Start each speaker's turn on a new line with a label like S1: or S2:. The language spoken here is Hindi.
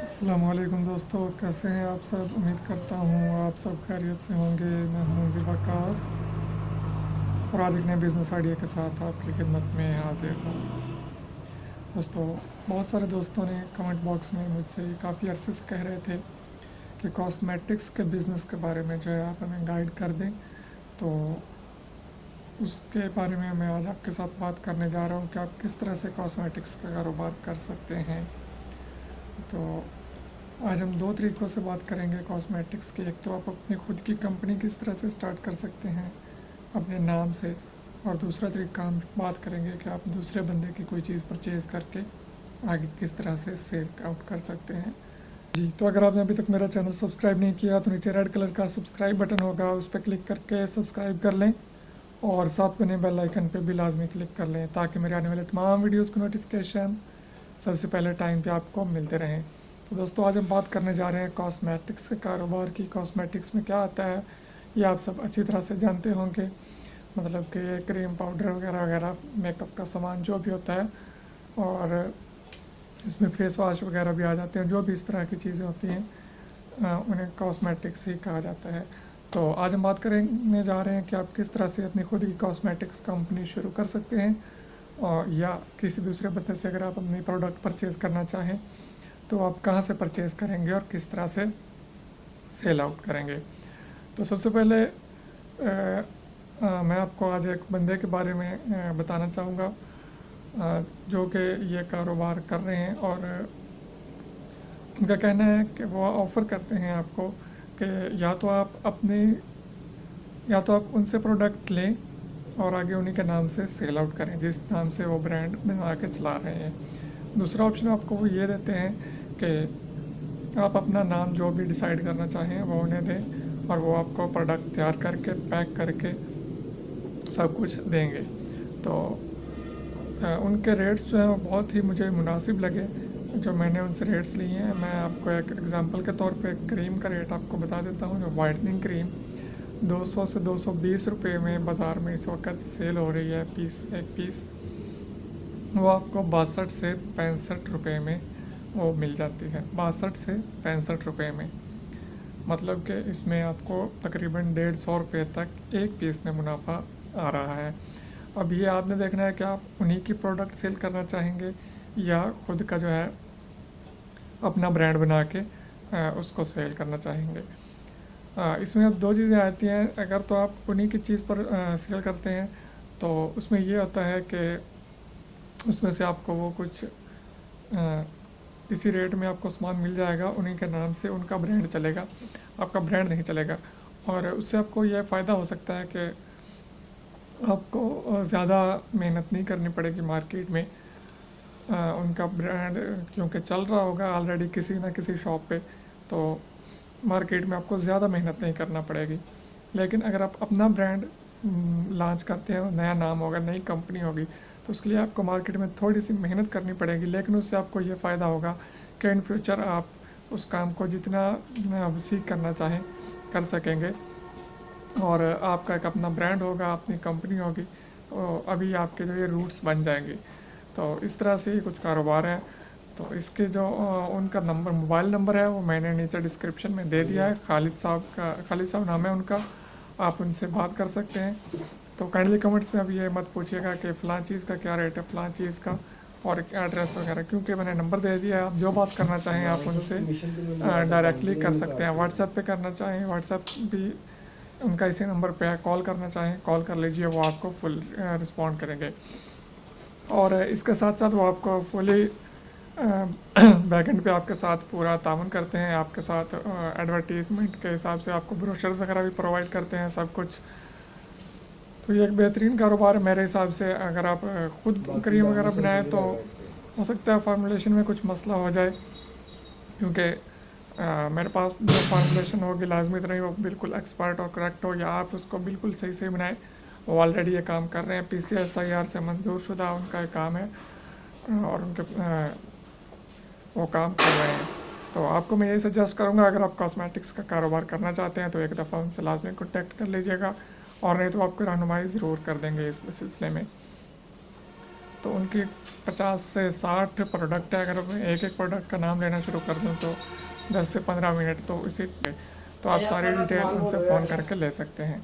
S1: अस्सलामुअलैकुम दोस्तों, कैसे हैं आप सब। उम्मीद करता हूँ आप सब खैरियत से होंगे। मैं हूँ मंजिल वकास और आज एक नए बिज़नेस आइडिया के साथ आपकी खिदमत में हाजिर हूँ। दोस्तों, बहुत सारे दोस्तों ने कमेंट बॉक्स में मुझसे काफ़ी अरसे से कह रहे थे कि कॉस्मेटिक्स के बिज़नेस के बारे में जो है आप हमें गाइड कर दें, तो उसके बारे में मैं आज आपके साथ बात करने जा रहा हूँ कि आप किस तरह से कॉस्मेटिक्स का कारोबार कर सकते हैं। तो आज हम दो तरीक़ों से बात करेंगे कॉस्मेटिक्स की। एक तो आप अपनी खुद की कंपनी किस तरह से स्टार्ट कर सकते हैं अपने नाम से, और दूसरा तरीका हम बात करेंगे कि आप दूसरे बंदे की कोई चीज़ परचेज़ करके आगे किस तरह से सेल आउट कर सकते हैं। जी, तो अगर आपने अभी तक मेरा चैनल सब्सक्राइब नहीं किया तो नीचे रेड कलर का सब्सक्राइब बटन होगा, उस पर क्लिक करके सब्सक्राइब कर लें और साथ बने बेल आइकन पे भी लाजमी क्लिक कर लें ताकि मेरे आने वाले तमाम वीडियोज़ की नोटिफिकेशन सबसे पहले टाइम पे आपको मिलते रहें। तो दोस्तों, आज हम बात करने जा रहे हैं कॉस्मेटिक्स के कारोबार की। कॉस्मेटिक्स में क्या आता है ये आप सब अच्छी तरह से जानते होंगे, मतलब कि क्रीम, पाउडर वगैरह वगैरह, मेकअप का सामान जो भी होता है, और इसमें फेस वॉश वगैरह भी आ जाते हैं। जो भी इस तरह की चीज़ें होती हैं उन्हें कॉस्मेटिक्स ही कहा जाता है। तो आज हम बात करने जा रहे हैं कि आप किस तरह से अपनी खुद की कॉस्मेटिक्स कंपनी शुरू कर सकते हैं, और या किसी दूसरे बंदे से अगर आप अपनी प्रोडक्ट परचेज़ करना चाहें तो आप कहाँ से परचेज़ करेंगे और किस तरह से सेल आउट करेंगे। तो सबसे पहले मैं आपको आज एक बंदे के बारे में बताना चाहूँगा जो कि ये कारोबार कर रहे हैं, और उनका कहना है कि वो ऑफ़र करते हैं आपको कि या तो आप उनसे प्रोडक्ट लें और आगे उन्हीं के नाम से सेल आउट करें जिस नाम से वो ब्रांड बना के चला रहे हैं। दूसरा ऑप्शन आपको वो ये देते हैं कि आप अपना नाम जो भी डिसाइड करना चाहें वो उन्हें दें और वो आपको प्रोडक्ट तैयार करके पैक करके सब कुछ देंगे। तो उनके रेट्स जो हैं वो बहुत ही मुझे मुनासिब लगे जो मैंने उनसे रेट्स लिए हैं। मैं आपको एक एग्जांपल के तौर पे क्रीम का रेट आपको बता देता हूँ। जो वाइटनिंग क्रीम 200 से 220 रुपये में बाज़ार में इस वक्त सेल हो रही है एक पीस, वो आपको 62 से 65 रुपये में वो मिल जाती है। 62 से 65 रुपये में, मतलब कि इसमें आपको तकरीबन 150 रुपये तक एक पीस में मुनाफा आ रहा है। अब ये आपने देखना है कि आप उन्हीं की प्रोडक्ट सेल करना चाहेंगे या खुद का जो है अपना ब्रांड बना के उसको सेल करना चाहेंगे। इसमें अब दो चीज़ें आती हैं। अगर तो आप उन्हीं की चीज़ पर सेल करते हैं तो उसमें ये होता है कि उसमें से आपको वो कुछ इसी रेट में आपको सामान मिल जाएगा, उन्हीं के नाम से उनका ब्रांड चलेगा, आपका ब्रांड नहीं चलेगा। और उससे आपको यह फ़ायदा हो सकता है कि आपको ज़्यादा मेहनत नहीं करनी पड़ेगी मार्केट में। उनका ब्रांड क्योंकि चल रहा होगा ऑलरेडी किसी ना किसी शॉप पे, तो मार्केट में आपको ज़्यादा मेहनत नहीं करना पड़ेगी। लेकिन अगर आप अपना ब्रांड लॉन्च करते हैं, नया नाम होगा, नई कंपनी होगी, तो उसके लिए आपको मार्केट में थोड़ी सी मेहनत करनी पड़ेगी। लेकिन उससे आपको ये फ़ायदा होगा कि इन फ्यूचर आप उस काम को जितना वसी करना चाहें कर सकेंगे, और आपका एक अपना ब्रांड होगा, अपनी कंपनी होगी, तो अभी आपके जो ये रूट्स बन जाएंगे। तो इस तरह से ही कुछ कारोबार है। तो इसके जो उनका मोबाइल नंबर है वो मैंने नीचे डिस्क्रिप्शन में दे दिया है। खालिद साहब नाम है उनका, आप उनसे बात कर सकते हैं। तो काइंडली कमेंट्स में अभी ये मत पूछिएगा कि फ़लाँ चीज़ का क्या रेट है, फ़लाँ चीज़ का और एड्रेस वगैरह, क्योंकि मैंने नंबर दे दिया है। आप जो बात करना चाहें आप उनसे डायरेक्टली कर सकते हैं। व्हाट्सएप पे करना चाहें व्हाट्सएप भी उनका इसी नंबर पे है। कॉल करना चाहें कॉल कर लीजिए, वो आपको फुल रिस्पॉन्ड करेंगे। और इसके साथ साथ वो आपको फुली बैकएंड पे आपके साथ पूरा ताउन करते हैं, आपके साथ एडवर्टीज़मेंट के हिसाब से आपको ब्रोशर्स वगैरह भी प्रोवाइड करते हैं, सब कुछ। तो ये एक बेहतरीन कारोबार है मेरे हिसाब से। अगर आप खुद क्रीम वगैरह बनाएं तो हो सकता है फार्मूलेशन में कुछ मसला हो जाए, क्योंकि मेरे पास जो फार्मूलेशन होगी लाजमी तो नहीं वो बिल्कुल एक्सपर्ट और करेक्ट हो, या आप उसको बिल्कुल सही सही बनाएं। वो ऑलरेडी ये काम कर रहे हैं, PCSIR से मंजूर शुदा उनका ये काम है और उनके वो काम कर रहे हैं। तो आपको मैं यही सजेस्ट करूँगा, अगर आप कॉस्मेटिक्स का कारोबार करना चाहते हैं तो एक दफ़ा उनसे लाजमी कॉन्टैक्ट कर लीजिएगा, और नहीं तो आपको रहनुमाई ज़रूर कर देंगे इस सिलसिले में। तो उनकी 50 से 60 प्रोडक्ट है। अगर मैं एक एक प्रोडक्ट का नाम लेना शुरू कर दूँ तो 10 से 15 मिनट तो इसी पे, तो आप सारी डिटेल उनसे फ़ोन करके ले सकते हैं।